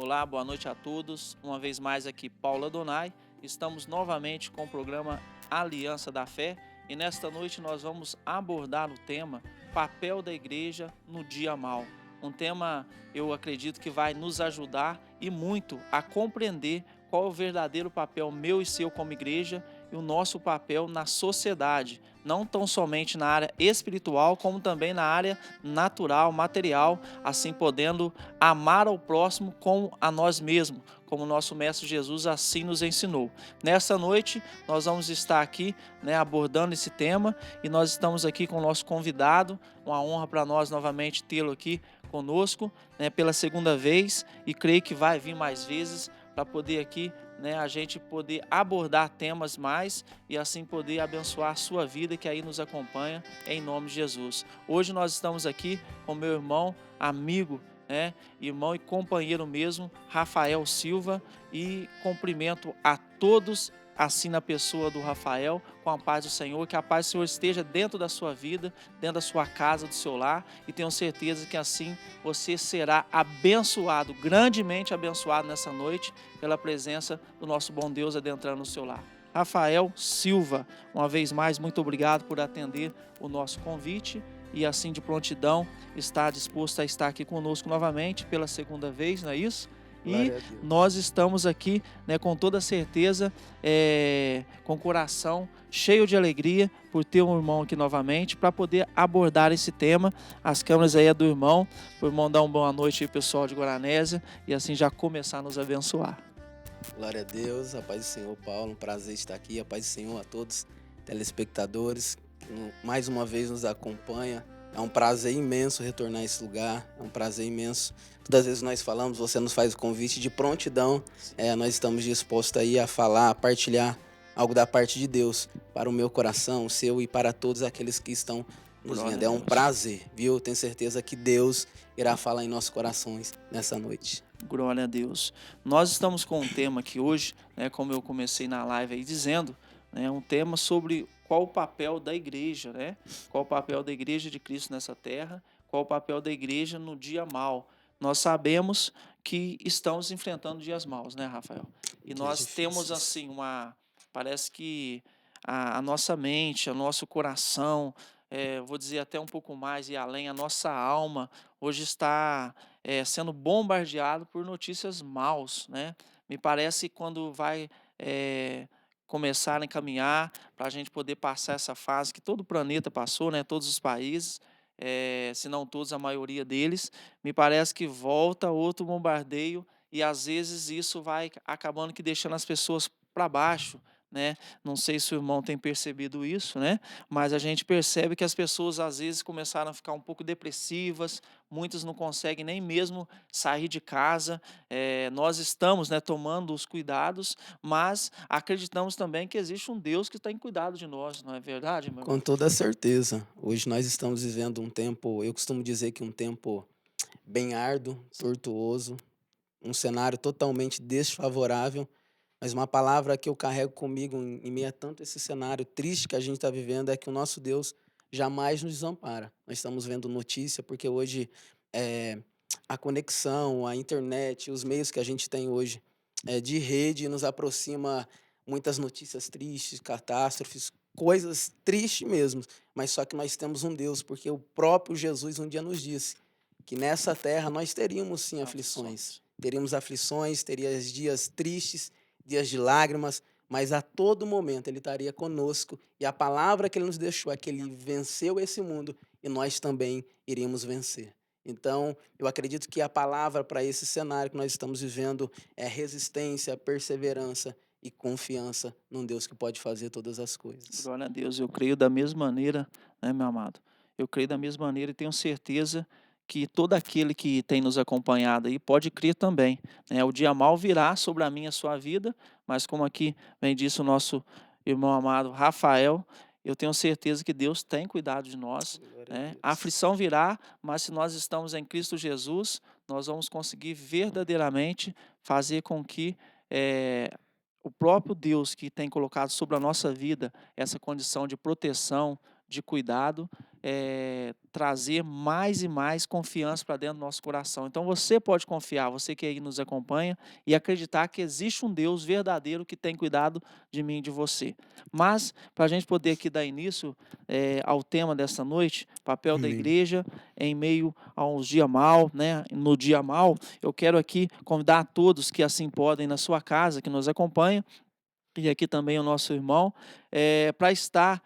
Olá, boa noite a todos. Uma vez mais aqui, Paulo Adonai. Estamos novamente com o programa Aliança da Fé e nesta noite nós vamos abordar o tema Papel da Igreja no Dia Mau. Um tema, eu acredito que vai nos ajudar e muito a compreender qual é o verdadeiro papel meu e seu como igreja e o nosso papel na sociedade, não tão somente na área espiritual, como também na área natural, material, assim podendo amar ao próximo como a nós mesmos, como nosso Mestre Jesus assim nos ensinou. Nessa noite, nós vamos estar aqui, abordando esse tema e nós estamos aqui com o nosso convidado, uma honra para nós novamente tê-lo aqui conosco, pela segunda vez e creio que vai vir mais vezes para poder aqui, a gente poder abordar temas mais e assim poder abençoar a sua vida que aí nos acompanha em nome de Jesus. Hoje nós estamos aqui com meu irmão, amigo, irmão e companheiro mesmo, Rafael Silva, e cumprimento a todos assim na pessoa do Rafael, com a paz do Senhor, que a paz do Senhor esteja dentro da sua vida, dentro da sua casa, do seu lar, e tenho certeza que assim você será abençoado, grandemente abençoado nessa noite, pela presença do nosso bom Deus adentrando no seu lar. Rafael Silva, uma vez mais, muito obrigado por atender o nosso convite e assim de prontidão está disposto a estar aqui conosco novamente pela segunda vez, não é isso? E nós estamos aqui, com toda certeza, com o coração cheio de alegria por ter um irmão aqui novamente para poder abordar esse tema. As câmeras aí é do irmão, para o irmão dar uma boa noite aí pessoal de Guaranésia e assim já começar a nos abençoar. Glória a Deus, a paz do Senhor, Paulo, um prazer estar aqui, a paz do Senhor a todos telespectadores que mais uma vez nos acompanha. É um prazer imenso retornar a esse lugar, é um prazer imenso. Todas as vezes nós falamos, você nos faz o convite de prontidão, nós estamos dispostos aí a falar, a partilhar algo da parte de Deus para o meu coração, o seu e para todos aqueles que estão nos vendo. É um prazer, viu? Tenho certeza que Deus irá falar em nossos corações nessa noite. Glória a Deus. Nós estamos com um tema aqui hoje, como eu comecei na live aí dizendo, um tema sobre qual o papel da igreja, Qual o papel da igreja de Cristo nessa terra, qual o papel da igreja no dia mau. Nós sabemos que estamos enfrentando dias maus, Rafael? E nós temos assim parece que a nossa mente, o nosso coração, vou dizer até um pouco mais e além, a nossa alma hoje está sendo bombardeado por notícias maus, Me parece que quando vai começar a caminhar para a gente poder passar essa fase que todo o planeta passou, todos os países, se não todos, a maioria deles, me parece que volta outro bombardeio e às vezes isso vai acabando que deixando as pessoas para baixo, Não sei se o irmão tem percebido isso, Mas a gente percebe que as pessoas às vezes começaram a ficar um pouco depressivas, muitos não conseguem nem mesmo sair de casa. Nós estamos, tomando os cuidados, mas acreditamos também que existe um Deus que tem cuidado de nós, não é verdade, meu irmão? Com toda certeza. Hoje nós estamos vivendo um tempo, eu costumo dizer que um tempo bem árduo, tortuoso, um cenário totalmente desfavorável, mas uma palavra que eu carrego comigo em meio a tanto esse cenário triste que a gente está vivendo é que o nosso Deus jamais nos desampara. Nós estamos vendo notícia porque hoje é, a conexão, a internet, os meios que a gente tem hoje de rede nos aproxima muitas notícias tristes, catástrofes, coisas tristes mesmo, mas só que nós temos um Deus, porque o próprio Jesus um dia nos disse que nessa terra nós teríamos sim aflições. Teríamos aflições, teríamos dias tristes, dias de lágrimas, mas a todo momento Ele estaria conosco. E a palavra que Ele nos deixou é que Ele venceu esse mundo e nós também iríamos vencer. Então, eu acredito que a palavra para esse cenário que nós estamos vivendo é resistência, perseverança e confiança num Deus que pode fazer todas as coisas. Glória a Deus, eu creio da mesma maneira, meu amado? Eu creio da mesma maneira e tenho certeza que todo aquele que tem nos acompanhado aí pode crer também, O dia mal virá sobre a minha e a sua vida, mas como aqui bem disse o nosso irmão amado Rafael, eu tenho certeza que Deus tem cuidado de nós, Glória a A Deus. aflição virá, mas se nós estamos em Cristo Jesus, nós vamos conseguir verdadeiramente fazer com que o próprio Deus que tem colocado sobre a nossa vida essa condição de proteção, de cuidado, trazer mais e mais confiança para dentro do nosso coração. Então você pode confiar, você que aí nos acompanha, e acreditar que existe um Deus verdadeiro que tem cuidado de mim e de você. Mas, para a gente poder aqui dar início ao tema dessa noite, papel da Amém. igreja em meio aos dia mal, né? No dia mal, eu quero aqui convidar a todos que assim podem na sua casa, que nos acompanham, e aqui também o nosso irmão, para estar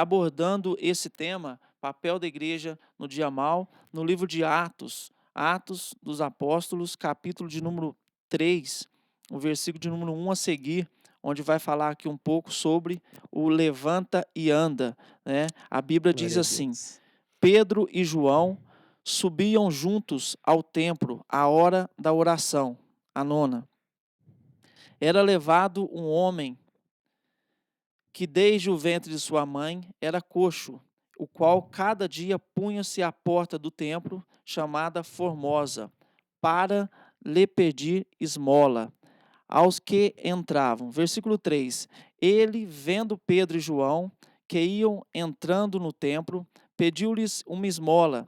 abordando esse tema, papel da igreja no dia mal, no livro de Atos, Atos dos Apóstolos, capítulo de número 3, o versículo de número 1 a seguir, onde vai falar aqui um pouco sobre o levanta e anda, né? A Bíblia diz Glória a assim: Deus. Pedro e João subiam juntos ao templo à hora da oração, a nona. Era levado um homem que desde o ventre de sua mãe era coxo, o qual cada dia punha-se à porta do templo, chamada Formosa, para lhe pedir esmola aos que entravam. Versículo 3. Ele, vendo Pedro e João, que iam entrando no templo, pediu-lhes uma esmola.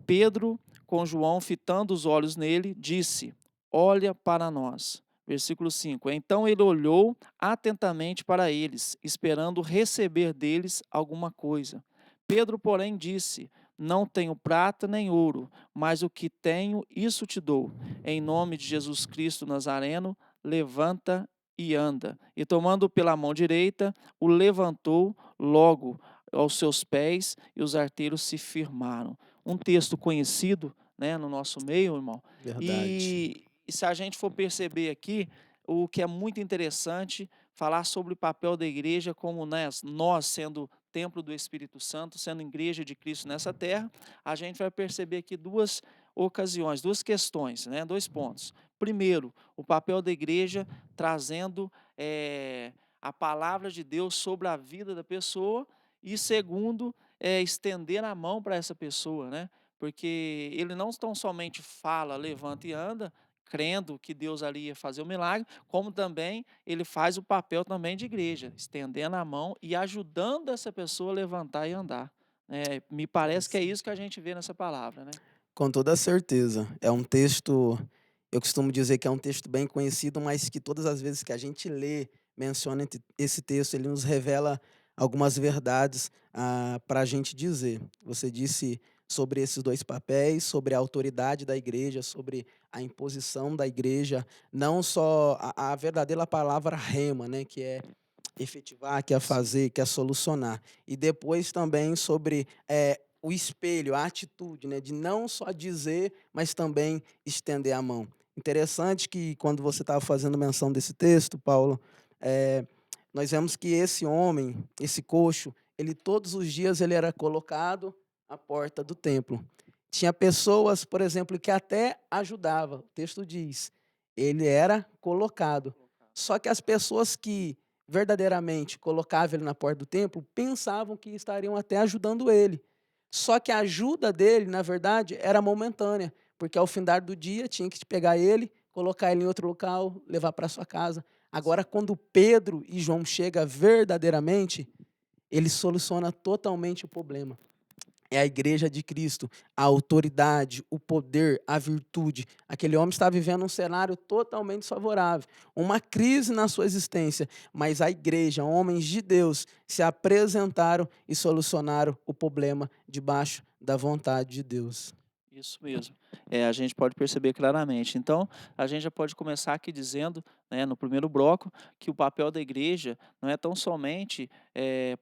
Pedro, com João fitando os olhos nele, disse: Olha para nós. Versículo 5. Então ele olhou atentamente para eles, esperando receber deles alguma coisa. Pedro, porém, disse: Não tenho prata nem ouro, mas o que tenho, isso te dou. Em nome de Jesus Cristo Nazareno, levanta e anda. E tomando pela mão direita, o levantou logo aos seus pés, e os arteiros se firmaram. Um texto conhecido, né, no nosso meio, irmão. Verdade. E se a gente for perceber aqui, o que é muito interessante, falar sobre o papel da igreja como, né, nós sendo templo do Espírito Santo, sendo igreja de Cristo nessa terra, a gente vai perceber aqui duas ocasiões, duas questões, né, dois pontos. Primeiro, o papel da igreja trazendo a palavra de Deus sobre a vida da pessoa, e segundo, estender a mão para essa pessoa, né? Porque ele não tão somente fala, levanta e anda, crendo que Deus ali ia fazer o milagre, como também ele faz o papel também de igreja, estendendo a mão e ajudando essa pessoa a levantar e andar. Me parece que é Isso. isso que a gente vê nessa palavra, né? Com toda certeza. É um texto, eu costumo dizer que é um texto bem conhecido, mas que todas as vezes que a gente lê, menciona esse texto, ele nos revela algumas verdades para a gente dizer. Você disse sobre esses dois papéis, sobre a autoridade da igreja, sobre a imposição da igreja, não só a verdadeira palavra rema, né, que é efetivar, que é Sim, fazer, que é solucionar. E depois também sobre o espelho, a atitude, né, de não só dizer, mas também estender a mão. Interessante que quando você estava fazendo menção desse texto, Paulo, eh, nós vemos que esse homem, esse coxo, ele todos os dias ele era colocado à porta do templo. Tinha pessoas, por exemplo, que até ajudava. O texto diz, ele era colocado. Só que as pessoas que verdadeiramente colocavam ele na porta do templo pensavam que estariam até ajudando ele. Só que a ajuda dele, na verdade, era momentânea, porque ao findar do dia tinha que pegar ele, colocar ele em outro local, levar para sua casa. Agora, quando Pedro e João chegam verdadeiramente, ele soluciona totalmente o problema. É a igreja de Cristo, a autoridade, o poder, a virtude. Aquele homem está vivendo um cenário totalmente desfavorável, uma crise na sua existência, mas a igreja, homens de Deus, se apresentaram e solucionaram o problema debaixo da vontade de Deus. isso mesmo. A gente pode perceber claramente. Então, a gente já pode começar aqui dizendo, né, no primeiro bloco, que o papel da igreja não é tão somente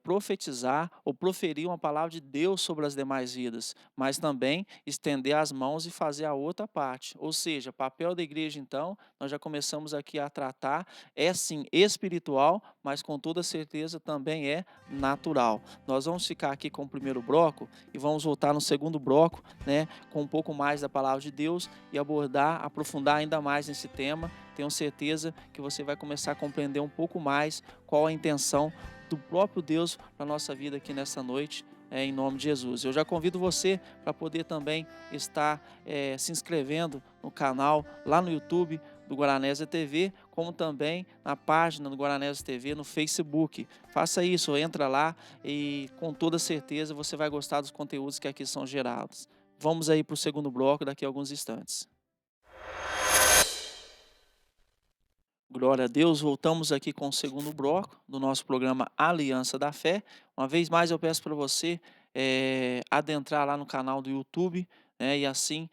profetizar ou proferir uma palavra de Deus sobre as demais vidas, mas também estender as mãos e fazer a outra parte. Ou seja, papel da igreja, então, nós já começamos aqui a tratar, é sim espiritual, mas com toda certeza também é natural. Nós vamos ficar aqui com o primeiro bloco e vamos voltar no segundo bloco, né, com um pouco mais da palavra de Deus e abordar, aprofundar ainda mais nesse tema. Tenho certeza que você vai começar a compreender um pouco mais qual a intenção do próprio Deus para a nossa vida aqui nessa noite, em nome de Jesus. Eu já convido você para poder também estar se inscrevendo no canal, lá no YouTube, do Guaranésia TV, como também na página do Guaranésia TV no Facebook. Faça isso, entra lá e com toda certeza você vai gostar dos conteúdos que aqui são gerados. Vamos aí para o segundo bloco daqui a alguns instantes. Glória a Deus, voltamos aqui com o segundo bloco do nosso programa Aliança da Fé. Uma vez mais eu peço para você adentrar lá no canal do YouTube, né, e assim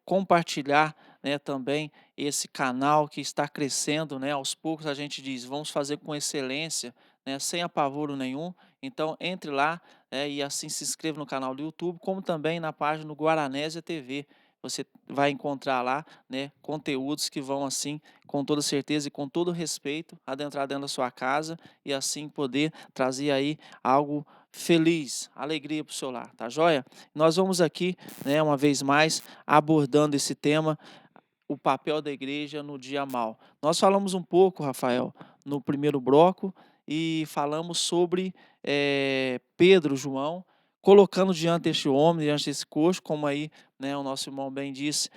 compartilhar, né, também esse canal que está crescendo, né, aos poucos a gente diz, vamos fazer com excelência, né, sem apavoro nenhum. Então entre lá, e assim se inscreva no canal do YouTube, como também na página do Guaranésia TV. Você vai encontrar lá, né, conteúdos que vão assim, com toda certeza e com todo respeito, adentrar dentro da sua casa e assim poder trazer aí algo feliz, alegria para o seu lar, tá joia? Nós vamos aqui, né, uma vez mais, abordando esse tema, o papel da igreja no dia mal. Nós falamos um pouco, Rafael, no primeiro bloco e falamos sobre Pedro, João, colocando diante deste homem, diante desse coxo, como aí, né, o nosso irmão bem disse,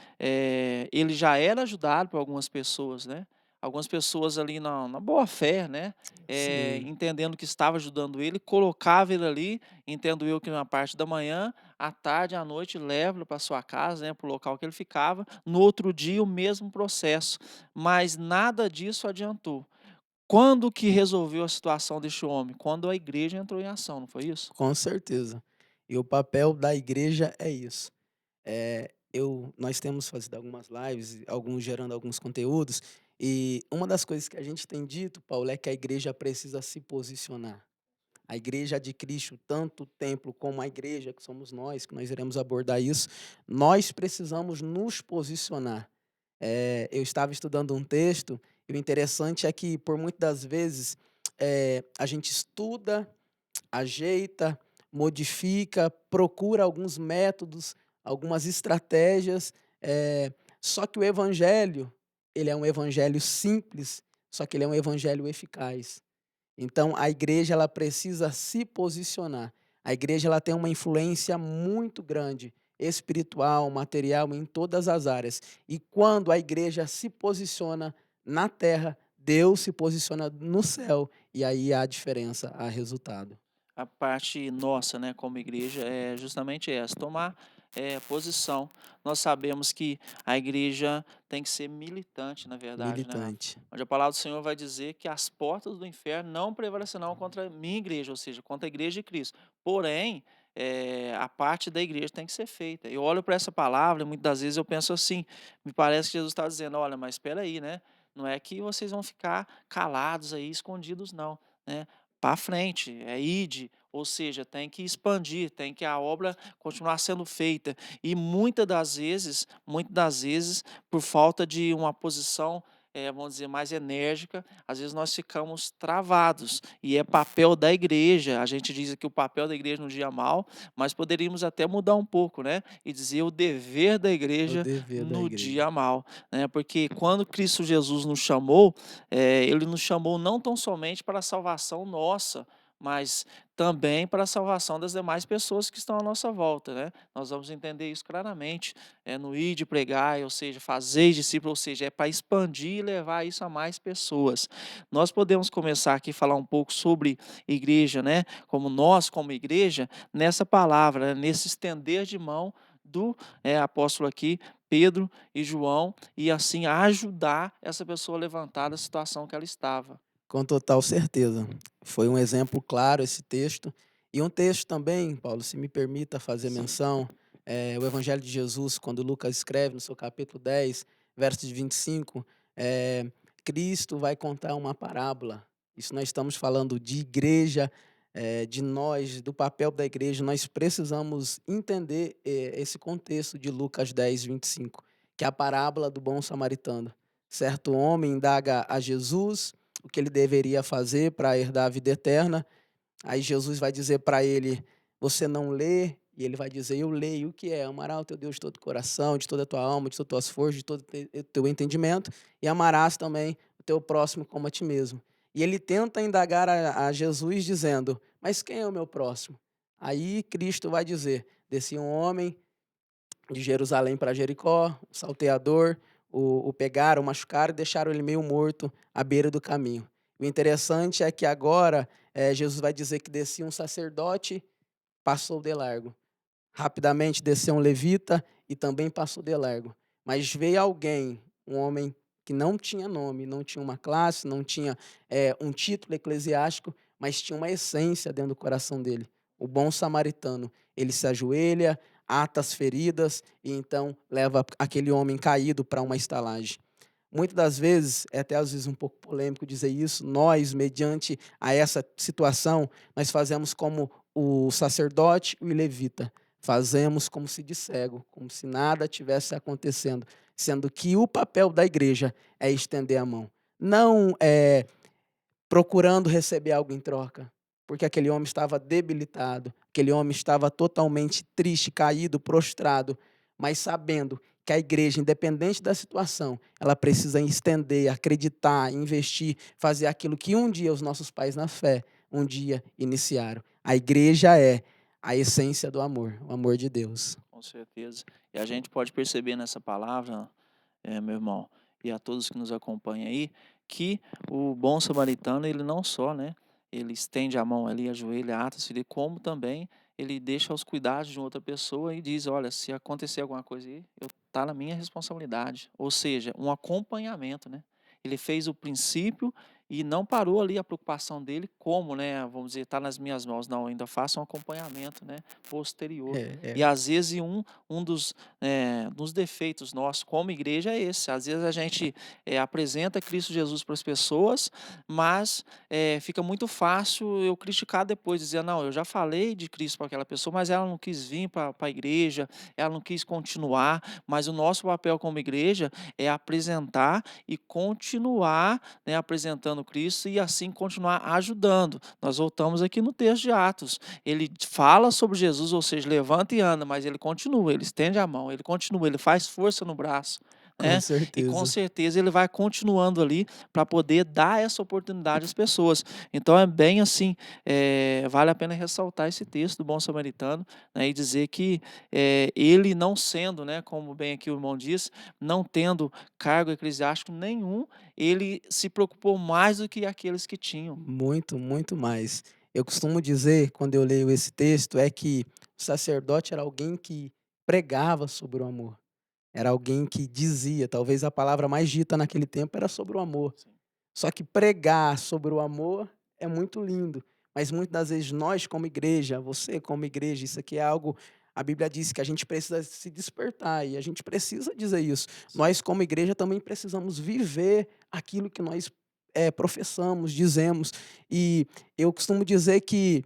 ele já era ajudado por algumas pessoas, né? Algumas pessoas ali na boa fé, né? Sim, Entendendo que estava ajudando ele, colocava ele ali, entendo eu que na parte da manhã, à tarde, à noite, leva-lo para sua casa, né, para o local que ele ficava. No outro dia, o mesmo processo, mas nada disso adiantou. Quando que resolveu a situação deste homem? Quando a igreja entrou em ação, não foi isso? com certeza. E o papel da igreja é isso. Nós temos feito algumas lives, alguns gerando alguns conteúdos, e uma das coisas que a gente tem dito, Paulo, é que a igreja precisa se posicionar. A igreja de Cristo, tanto o templo como a igreja, que somos nós, que nós iremos abordar isso, nós precisamos nos posicionar. Eu estava estudando um texto, e o interessante é que, por muitas das vezes, a gente estuda, ajeita, modifica, procura alguns métodos, algumas estratégias, só que o evangelho, ele é um evangelho simples, só que ele é um evangelho eficaz. Então a igreja ela precisa se posicionar. A igreja ela tem uma influência muito grande, espiritual, material, em todas as áreas. E quando a igreja se posiciona na terra, Deus se posiciona no céu. E aí há diferença, há resultado. A parte nossa, né, como igreja, é justamente essa, tomar posição. Nós sabemos que a igreja tem que ser militante, na verdade, né, Rafa? Militante. Onde a palavra do Senhor vai dizer que as portas do inferno não prevalecerão contra a minha igreja, ou seja, contra a igreja de Cristo. Porém, a parte da igreja tem que ser feita. Eu olho para essa palavra e muitas das vezes eu penso assim, me parece que Jesus está dizendo, olha, mas espera aí, né? Não é que vocês vão ficar calados aí, escondidos, não, né? Para frente, ide, ou seja, tem que expandir, tem que a obra continuar sendo feita. E muitas das vezes, por falta de uma posição, vamos dizer, mais enérgica, às vezes nós ficamos travados. E é papel da igreja, a gente diz aqui o papel da igreja no dia mal, mas poderíamos até mudar um pouco, né? E dizer o dever da O igreja dever da no igreja. dia mal, né? Porque quando Cristo Jesus nos chamou, ele nos chamou não tão somente para a salvação nossa, mas também para a salvação das demais pessoas que estão à nossa volta, né? Nós vamos entender isso claramente, no ir de pregar, ou seja, fazer discípulo, ou seja, é para expandir e levar isso a mais pessoas. Nós podemos começar aqui a falar um pouco sobre igreja, né? Como nós, como igreja, nessa palavra, né? Nesse estender de mão do apóstolo aqui, Pedro e João, e assim ajudar essa pessoa a levantar da situação que ela estava. Com total certeza. Foi um exemplo claro esse texto. E um texto também, Paulo, se me permita fazer Sim. menção, o Evangelho de Jesus, quando Lucas escreve no seu capítulo 10, versos 25, Cristo vai contar uma parábola. Isso nós estamos falando de igreja, de nós, do papel da igreja. Nós precisamos entender esse contexto de Lucas 10, 25, que é a parábola do bom samaritano. Certo homem indaga a Jesus o que ele deveria fazer para herdar a vida eterna. Aí Jesus vai dizer para ele: você não lê? E ele vai dizer: eu leio. O que é? Amarás o teu Deus de todo o coração, de toda a tua alma, de todas as tuas forças, de todo o teu entendimento, e amarás também o teu próximo como a ti mesmo. E ele tenta indagar a Jesus dizendo: mas quem é o meu próximo? Aí Cristo vai dizer: descia um homem de Jerusalém para Jericó, um salteador, o pegaram, o machucaram e deixaram ele meio morto à beira do caminho. O interessante é que agora Jesus vai dizer que descia um sacerdote, passou de largo. Rapidamente desceu um levita e também passou de largo. Mas veio alguém, um homem que não tinha nome, não tinha uma classe, não tinha um título eclesiástico, mas tinha uma essência dentro do coração dele. O bom samaritano. Ele se ajoelha, ata as feridas e então leva aquele homem caído para uma estalagem. Muitas das vezes, é até às vezes um pouco polêmico dizer isso, nós, mediante a essa situação, nós fazemos como o sacerdote e o levita. Fazemos como se de cego, como se nada tivesse acontecendo, sendo que o papel da igreja é estender a mão. Não procurando receber algo em troca, porque aquele homem estava debilitado, aquele homem estava totalmente triste, caído, prostrado, mas sabendo que a igreja, independente da situação, ela precisa estender, acreditar, investir, fazer aquilo que um dia os nossos pais na fé um dia iniciaram. A igreja é a essência do amor, o amor de Deus. Com certeza. E a gente pode perceber nessa palavra, meu irmão, e a todos que nos acompanham aí, que o bom samaritano, ele não só, né, ele estende a mão ali, ajoelha, ata-se, como também ele deixa aos cuidados de outra pessoa e diz, olha, se acontecer alguma coisa aí, tá na minha responsabilidade. Ou seja, um acompanhamento, né? Ele fez o princípio e não parou ali a preocupação dele, como, né, vamos dizer, está nas minhas mãos. Não, ainda faça um acompanhamento, né, posterior. É, E é. às vezes um dos defeitos nossos como igreja é esse. Às vezes a gente apresenta Cristo Jesus para as pessoas, mas fica muito fácil eu criticar depois, dizer, não, eu já falei de Cristo para aquela pessoa, mas ela não quis vir para a igreja, ela não quis continuar, mas o nosso papel como igreja é apresentar e continuar, né, apresentando Cristo e assim continuar ajudando. Nós voltamos aqui no texto de Atos. Ele fala sobre Jesus, ou seja, levanta e anda, mas ele continua, ele estende a mão, ele continua, ele faz força no braço, Com né? E com certeza. certeza ele vai continuando ali para poder dar essa oportunidade às pessoas. Então é bem assim, vale a pena ressaltar esse texto do bom samaritano, né, e dizer que ele não sendo, né, como bem aqui o irmão diz, não tendo cargo eclesiástico nenhum, ele se preocupou mais do que aqueles que tinham. Muito, muito mais. Eu costumo dizer, quando eu leio esse texto, é que o sacerdote era alguém que pregava sobre o amor. Era alguém que dizia, talvez a palavra mais dita naquele tempo era sobre o amor. Sim, Só que pregar sobre o amor é muito lindo, mas muitas das vezes nós como igreja, você como igreja, isso aqui é algo, a Bíblia diz que a gente precisa se despertar e a gente precisa dizer isso. sim, Nós como igreja também precisamos viver aquilo que nós professamos, dizemos. E eu costumo dizer que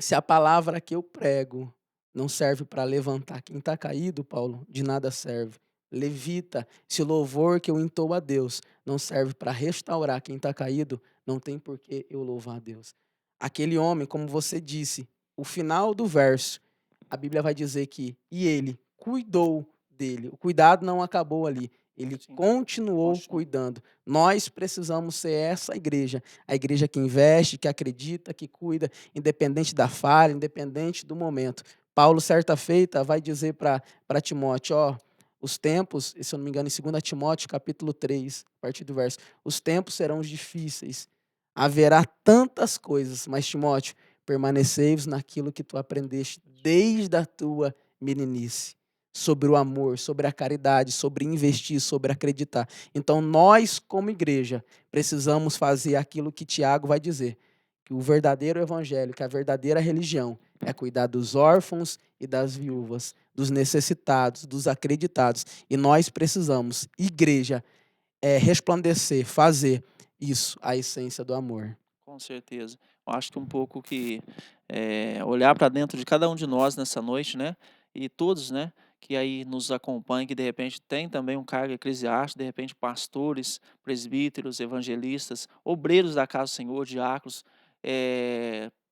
se a palavra que eu prego não serve para levantar quem está caído, Paulo, de nada serve. Levita, se o louvor que eu entoo a Deus não serve para restaurar quem está caído, não tem por que eu louvar a Deus. Aquele homem, como você disse, o final do verso, a Bíblia vai dizer que, e ele cuidou dele. O cuidado não acabou ali. Ele sim, continuou continua. cuidando. Nós precisamos ser essa igreja. A igreja que investe, que acredita, que cuida, independente da falha, independente do momento. Paulo, certa feita, vai dizer para Timóteo, ó, os tempos, se eu não me engano, em 2 Timóteo, capítulo 3, a partir do verso, os tempos serão difíceis, haverá tantas coisas, mas Timóteo, permanecei-vos naquilo que tu aprendeste desde a tua meninice, sobre o amor, sobre a caridade, sobre investir, sobre acreditar. Então, nós, como igreja, precisamos fazer aquilo que Tiago vai dizer, que o verdadeiro evangelho, que a verdadeira religião é cuidar dos órfãos e das viúvas, dos necessitados, dos acreditados. E nós precisamos, igreja, resplandecer, fazer isso, a essência do amor. Com certeza. Eu acho que um pouco que olhar para dentro de cada um de nós nessa noite, né? E todos, né? Que aí nos acompanham, que de repente tem também um cargo eclesiástico, de repente pastores, presbíteros, evangelistas, obreiros da casa do Senhor, diáconos,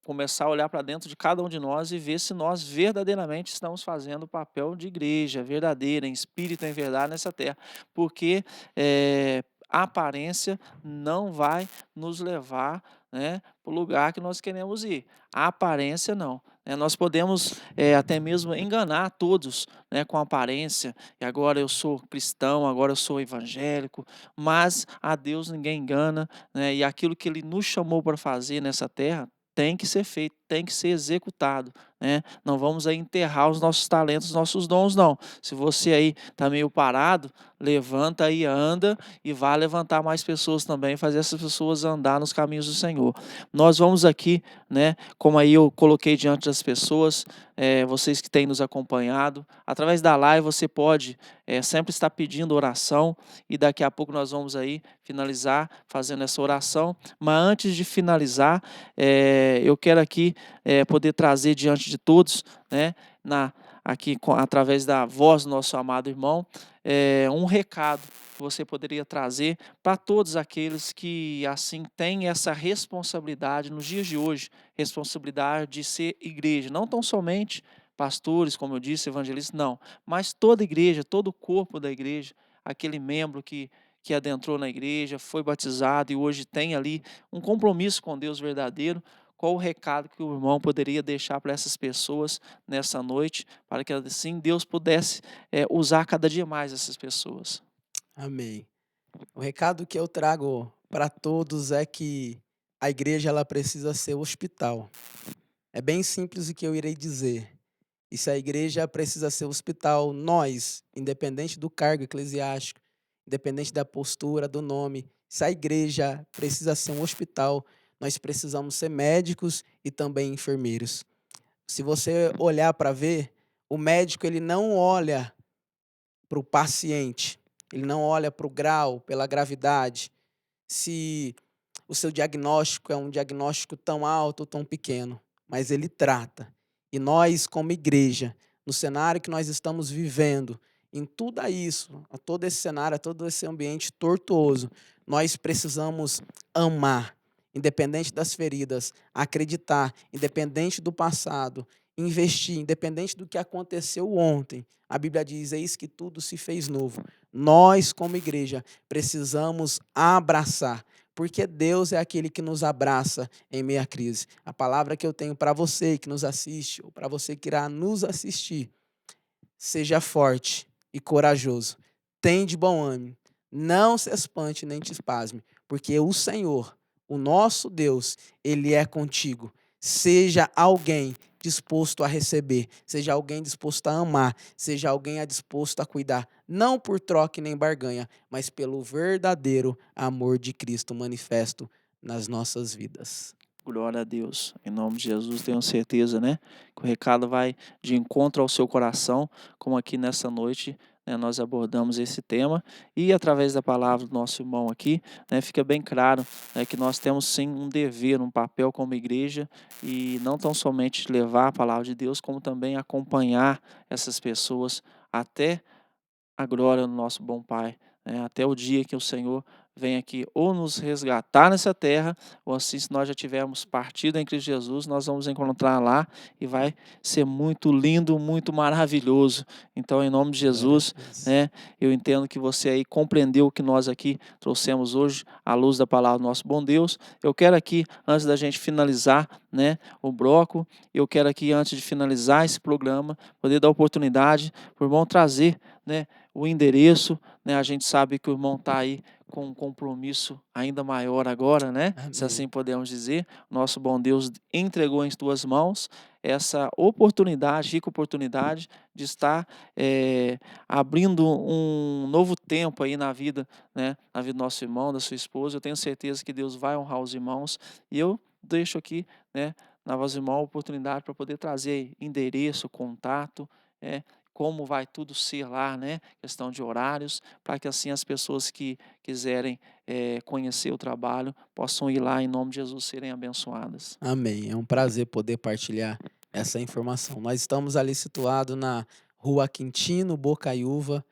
começar a olhar para dentro de cada um de nós e ver se nós verdadeiramente estamos fazendo o papel de igreja verdadeira, em espírito e em verdade nessa terra. Porque a aparência não vai nos levar, né, para o lugar que nós queremos ir. A aparência não. né? Nós podemos até mesmo enganar todos, né, com aparência, e agora eu sou cristão, agora eu sou evangélico, mas a Deus ninguém engana, né? E aquilo que Ele nos chamou para fazer nessa terra tem que ser feito, tem que ser executado, né? Não vamos aí enterrar os nossos talentos, os nossos dons, não. Se você aí está meio parado, levanta aí, anda e vá levantar mais pessoas também, fazer essas pessoas andar nos caminhos do Senhor. Nós vamos aqui, né, como aí eu coloquei diante das pessoas, vocês que têm nos acompanhado, através da live você pode sempre estar pedindo oração e daqui a pouco nós vamos aí finalizar fazendo essa oração. Mas antes de finalizar, eu quero aqui poder trazer diante de todos, né, aqui através da voz do nosso amado irmão, um recado que você poderia trazer para todos aqueles que assim têm essa responsabilidade nos dias de hoje, responsabilidade de ser igreja, não tão somente pastores, como eu disse, evangelistas, não, mas toda igreja, todo o corpo da igreja, aquele membro que adentrou na igreja, foi batizado e hoje tem ali um compromisso com Deus verdadeiro. Qual o recado que o irmão poderia deixar para essas pessoas nessa noite, para que assim Deus pudesse usar cada dia mais essas pessoas? Amém. O recado que eu trago para todos é que a igreja ela precisa ser hospital. É bem simples o que eu irei dizer. E se a igreja precisa ser hospital, nós, independente do cargo eclesiástico, independente da postura, do nome, se a igreja precisa ser um hospital, nós precisamos ser médicos e também enfermeiros. Se você olhar para ver, o médico ele não olha para o paciente, ele não olha para o grau, pela gravidade, se o seu diagnóstico é um diagnóstico tão alto ou tão pequeno, mas ele trata. E nós, como igreja, no cenário que nós estamos vivendo, em tudo isso, a todo esse cenário, a todo esse ambiente tortuoso, nós precisamos amar, independente das feridas, acreditar, independente do passado, investir, independente do que aconteceu ontem. A Bíblia diz: eis que tudo se fez novo. Nós, como igreja, precisamos abraçar, porque Deus é aquele que nos abraça em meio à crise. A palavra que eu tenho para você que nos assiste, ou para você que irá nos assistir: seja forte e corajoso. Tem de bom ânimo. Não se espante nem te espasme, porque o Senhor, o nosso Deus, Ele é contigo. Seja alguém disposto a receber, seja alguém disposto a amar, seja alguém disposto a cuidar, não por troca nem barganha, mas pelo verdadeiro amor de Cristo manifesto nas nossas vidas. Glória a Deus. Em nome de Jesus, tenho certeza, né, que o recado vai de encontro ao seu coração, como aqui nessa noite, né, nós abordamos esse tema e através da palavra do nosso irmão aqui, né, fica bem claro, né, que nós temos sim um dever, um papel como igreja e não tão somente levar a palavra de Deus, como também acompanhar essas pessoas até a glória do nosso bom Pai, né, até o dia que o Senhor vem aqui ou nos resgatar nessa terra, ou assim, se nós já tivermos partido em Cristo Jesus, nós vamos encontrar lá e vai ser muito lindo, muito maravilhoso. Então, em nome de Glória Jesus, a Deus. né, eu entendo que você aí compreendeu o que nós aqui trouxemos hoje, à luz da palavra do nosso bom Deus. Eu quero aqui, antes da gente finalizar, né, o bloco, eu quero aqui, antes de finalizar esse programa, poder dar oportunidade para o irmão trazer, né, o endereço, né? A gente sabe que o irmão está aí com um compromisso ainda maior agora, né? Se Amém. assim podemos dizer. Nosso bom Deus entregou em tuas mãos essa oportunidade, rica oportunidade de estar abrindo um novo tempo aí na vida, né? Na vida do nosso irmão, da sua esposa. Eu tenho certeza que Deus vai honrar os irmãos e eu deixo aqui, né, na voz do irmão a oportunidade para poder trazer endereço, contato, como vai tudo ser lá, né? Questão de horários, para que assim as pessoas que quiserem conhecer o trabalho possam ir lá em nome de Jesus serem abençoadas. Amém. É um prazer poder partilhar essa informação. Nós estamos ali situados na Rua Quintino Bocaiúva,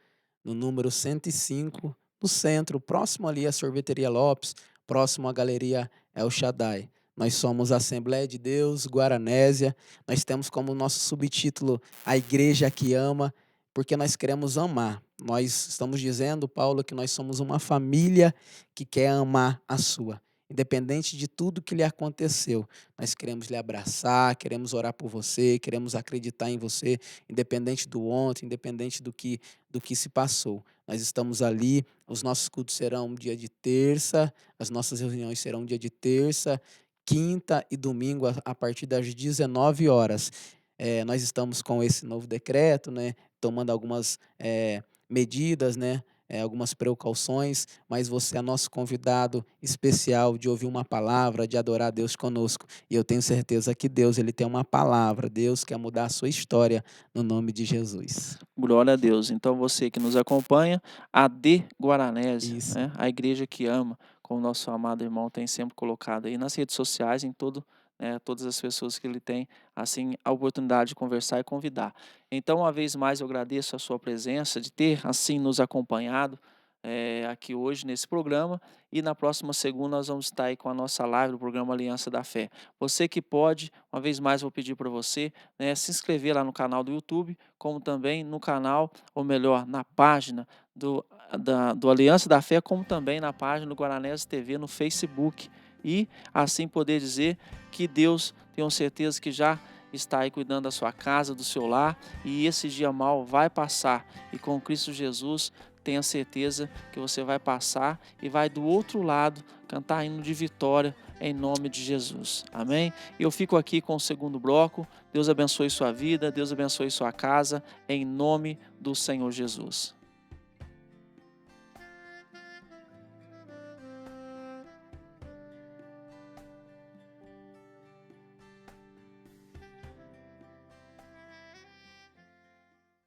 no número 105, no centro, próximo ali à Sorveteria Lopes, próximo à Galeria El Shaddai. Nós somos a Assembleia de Deus, Guaranésia. Nós temos como nosso subtítulo A Igreja que Ama, porque nós queremos amar. Nós estamos dizendo, Paulo, que nós somos uma família que quer amar a sua. independente de tudo que lhe aconteceu. Nós queremos lhe abraçar, queremos orar por você, queremos acreditar em você, independente do ontem, independente do que se passou. Nós estamos ali, os nossos cultos serão dia de terça, as nossas reuniões serão dia de terça, quinta e domingo, a partir das 19 horas. Nós estamos com esse novo decreto, né, tomando algumas medidas, né, algumas precauções, mas você é nosso convidado especial de ouvir uma palavra, de adorar a Deus conosco. E eu tenho certeza que Deus, ele tem uma palavra. Deus quer mudar a sua história no nome de Jesus. Glória a Deus. Então, você que nos acompanha, a D Guaranésia, Isso. né? A igreja que ama, como nosso amado irmão tem sempre colocado aí nas redes sociais, em todo, né, todas as pessoas que ele tem, assim, a oportunidade de conversar e convidar. Então, uma vez mais, eu agradeço a sua presença, de ter, assim, nos acompanhado aqui hoje nesse programa. E na próxima segunda nós vamos estar aí com a nossa live do programa Aliança da Fé. Você que pode, uma vez mais, vou pedir para você, né, se inscrever lá no canal do YouTube, como também no canal, ou melhor, na página do Aliança da Fé, como também na página do Guaranese TV no Facebook. E assim poder dizer que Deus, tenho certeza que já está aí cuidando da sua casa, do seu lar, e esse dia mal vai passar. E com Cristo Jesus, tenha certeza que você vai passar e vai do outro lado cantar hino de vitória em nome de Jesus. Amém? Eu fico aqui com o segundo bloco. Deus abençoe sua vida, Deus abençoe sua casa, em nome do Senhor Jesus.